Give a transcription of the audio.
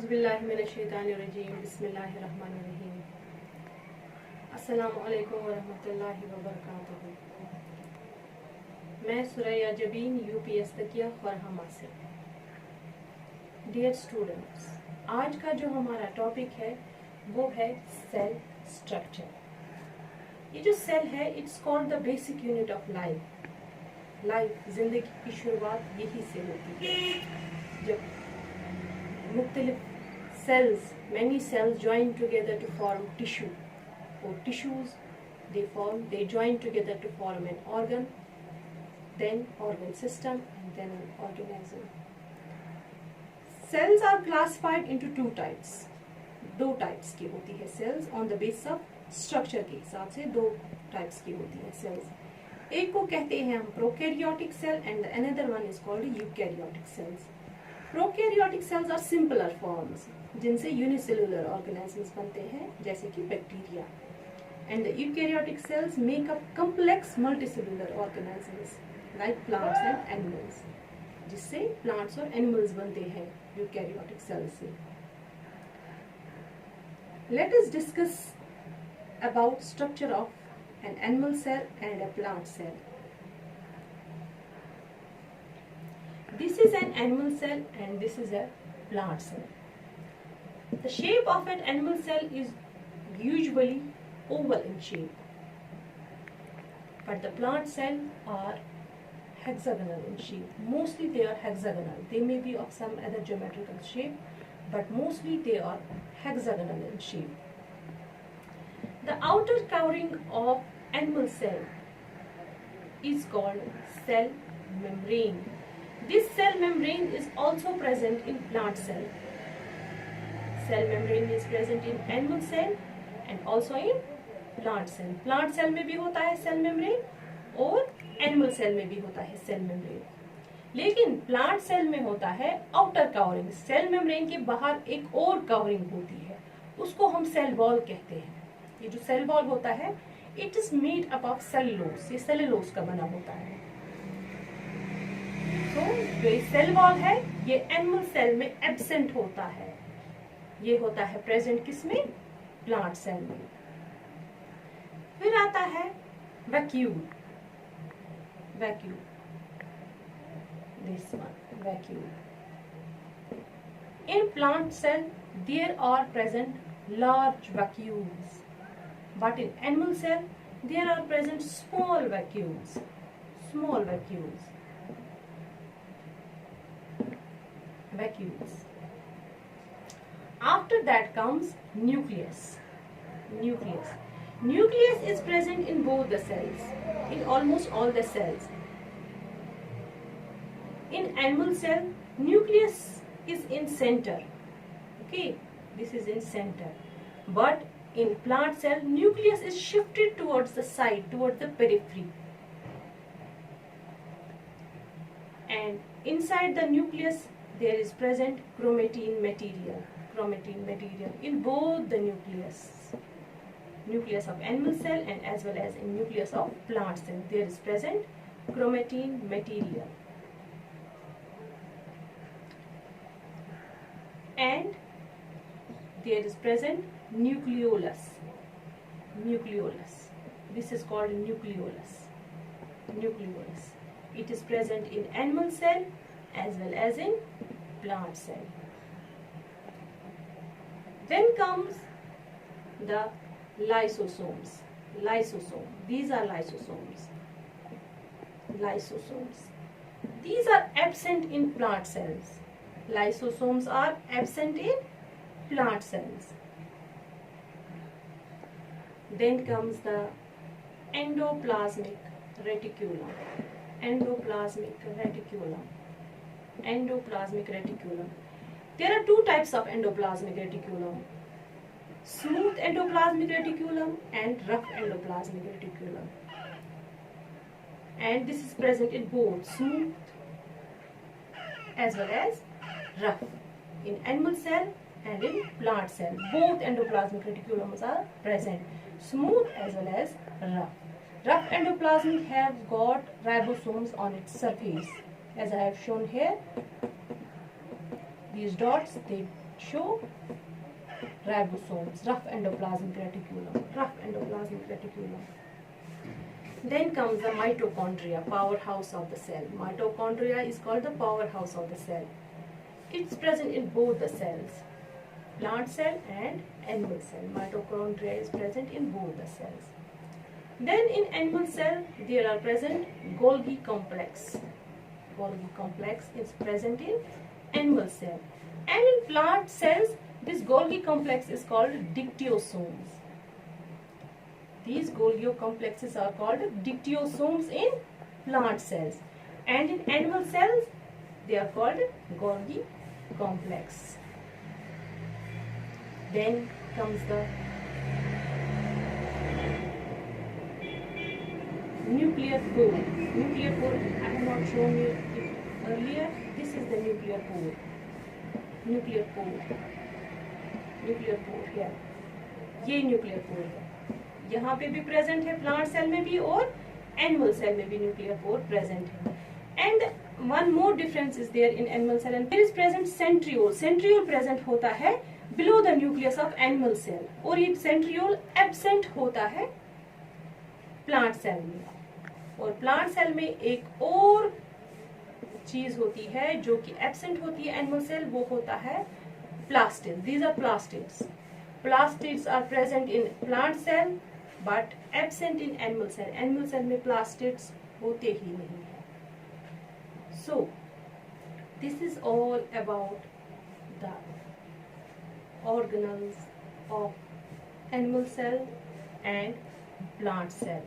औज़ुबिल्लाहिमिनश्शैतानिर्रजीम बिस्मिल्लाहिर्रहमानिर्रहीम। अस्सलामु अलैकुम वरहमतुल्लाहि वबरकातुहू। मैं सुरैया जबीन यूपीएस तकिया फरहमा से। डियर स्टूडेंट्स, आज का जो हमारा टॉपिक है वो है सेल स्ट्रक्चर। ये जो सेल है it's called the basic unit of life. जिंदगी की शुरुआत यही से होती है, जब मुख्तलिफ cells, many cells join together to form tissue, or tissues they join together to form an organ, then organ system, and then an organism. Cells are classified into two types. दो टाइप्स की होती है cells on the basis of structure के हिसाब से दो types की होती है cells. एक को कहते हैं हम prokaryotic cell and the another one is called eukaryotic cells. Prokaryotic cells are simpler forms जिनसे यूनिसेलुलर ऑर्गेनिजम्स बनते हैं, जैसे कि bacteria, and the eukaryotic cells make up complex multicellular organisms like plants and animals, जिससे plants और animals बनते हैं eukaryotic cells से. Let us discuss about structure of an animal cell and a plant cell. This is an animal cell and this is a plant cell. The shape of an animal cell is usually oval in shape, but the plant cell are hexagonal in shape. Mostly they are hexagonal. They may be of some other geometrical shape, but mostly they are hexagonal in shape. The outer covering of animal cell is called cell membrane. This cell membrane is also present in plant cell. Cell membrane is present in animal cell and also in plant cell. Plant cell में भी होता है cell membrane और animal cell में भी होता है cell membrane. लेकिन plant cell में होता है outer covering. Cell membrane के बाहर एक और covering होती है, उसको हम cell wall कहते हैं. ये जो cell wall होता है it is made up of cellulose. ये cellulose का बना होता है. तो जो सेल वॉल है ये एनिमल सेल में एब्सेंट होता है. ये होता है प्रेजेंट किसमें? प्लांट सेल में. फिर आता है vacuole. This one vacuole. In plant cell there are present large vacuoles, but in animal cell there are present small vacuoles. After that comes nucleus. Nucleus is present in both the cells, in almost all the cells. In animal cell, nucleus is in center. Okay, this is in center. But in plant cell, nucleus is shifted towards the side, towards the periphery. And inside the nucleus, there is present chromatin material in both the nucleus of animal cell and as well as in nucleus of plant cell. There is present chromatin material, and there is present nucleolus. This is called nucleolus. It is present in animal cell as well as in plant cell. Then comes the lysosomes. These are lysosomes. These are absent in plant cells. Lysosomes are absent in plant cells. Then comes the endoplasmic reticulum. There are two types of endoplasmic reticulum: smooth endoplasmic reticulum and rough endoplasmic reticulum. And this is present in both smooth as well as rough, in animal cell and in plant cell. Both endoplasmic reticulums are present, smooth as well as rough. Rough endoplasm have got ribosomes on its surface, as I have shown here. These dots, they show ribosomes, rough endoplasmic reticulum. Then comes the mitochondria, powerhouse of the cell. Mitochondria is called the powerhouse of the cell. It's present in both the cells, plant cell and animal cell. Mitochondria is present in both the cells. Then in animal cell, there are present Golgi complex. Golgi complex is present in animal cell. And in plant cells, this Golgi complex is called dictyosomes. These Golgi complexes are called dictyosomes in plant cells. And in animal cells, they are called Golgi complex. Then comes the nuclear pore. Nuclear pore, I have not shown you it earlier. This is the nuclear pore. Nuclear pore. Nuclear pore here. ये nuclear pore है. यहाँ पे भी present है, plant cell में भी और animal cell में भी न्यूक्लियर पोर प्रेजेंट है. And one more difference is there in animal cell and there is present centriole. Centriole present होता है below the nucleus of animal cell और ये सेंट्रियोल एब्सेंट होता है प्लांट सेल में. और प्लांट सेल में एक और चीज होती है जो कि एब्सेंट होती है एनिमल सेल, वो होता है plastids. These are plastids. Plastids are present in plant cell but absent in animal cell. Animal cell में plastids होते ही नहीं है. So this is all about the organelles of animal cell and plant cell.